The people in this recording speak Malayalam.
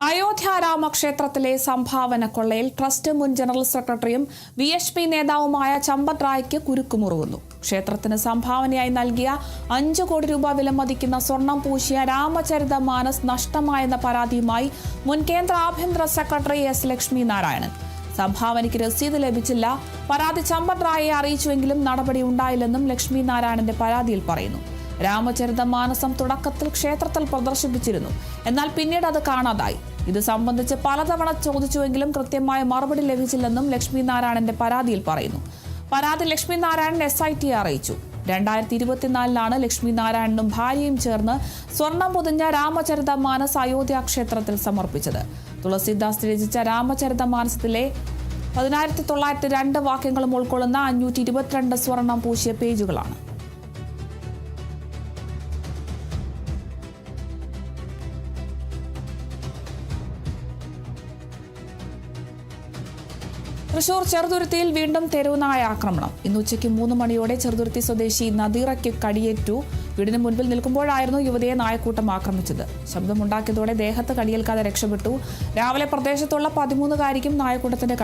അയോധ്യ രാമക്ഷേത്രത്തിലെ സംഭാവന കൊള്ളയിൽ ട്രസ്റ്റ് മുൻ ജനറൽ സെക്രട്ടറിയും VHP നേതാവുമായ ചമ്പത് റായ്ക്ക് കുരുക്കുമുറുകുന്നു. ക്ഷേത്രത്തിന് സംഭാവനയായി നൽകിയ 5 കോടി രൂപ വിലമതിക്കുന്ന സ്വർണം പൂശിയ രാമചരിതമാനസ് നഷ്ടമായെന്ന പരാതിയുമായി മുൻ കേന്ദ്ര ആഭ്യന്തര സെക്രട്ടറി S. ലക്ഷ്മി നാരായണൻ. സംഭാവനയ്ക്ക് രസീത് ലഭിച്ചില്ല. പരാതി ചമ്പത് റായെ അറിയിച്ചുവെങ്കിലും നടപടി ഉണ്ടായില്ലെന്നും ലക്ഷ്മി നാരായണന്റെ പരാതിയിൽ പറയുന്നു. രാമചരിതമാനസം തുടക്കത്തിൽ ക്ഷേത്രത്തിൽ പ്രദർശിപ്പിച്ചിരുന്നു. എന്നാൽ പിന്നീട് അത് കാണാതായി. ഇത് സംബന്ധിച്ച് പലതവണ ചോദിച്ചുവെങ്കിലും കൃത്യമായ മറുപടി ലഭിച്ചില്ലെന്നും ലക്ഷ്മി നാരായണന്റെ പരാതിയിൽ പറയുന്നു. പരാതി ലക്ഷ്മി നാരായണൻ SIT അറിയിച്ചു. 2024 ലക്ഷ്മി നാരായണനും ഭാര്യയും ചേർന്ന് സ്വർണം പൊതിഞ്ഞ രാമചരിതമാനസ് അയോധ്യ ക്ഷേത്രത്തിൽ സമർപ്പിച്ചത്. തുളസീദാസ് രചിച്ച രാമചരിതമാനസത്തിലെ 1902 വാക്യങ്ങളും ഉൾക്കൊള്ളുന്ന 522 സ്വർണം പൂശിയ പേജുകളാണ്. തൃശൂർ ചെറുതുരുത്തിയിൽ വീണ്ടും തെരുവുനായ ആക്രമണം. ഇന്ന് ഉച്ചയ്ക്ക് 3 മണിയോടെ ചെറുതുരുത്തി സ്വദേശി നദീറയ്ക്ക് കടിയേറ്റു. വീടിന് മുൻപിൽ നിൽക്കുമ്പോഴായിരുന്നു യുവതിയെ നായക്കൂട്ടം ആക്രമിച്ചത്. ശബ്ദമുണ്ടാക്കിയതോടെ ദേഹത്ത് കടിയേൽക്കാതെ രക്ഷപ്പെട്ടു. രാവിലെ പ്രദേശത്തുള്ള 13-കാരിക്കും നായക്കൂട്ടത്തിന്റെ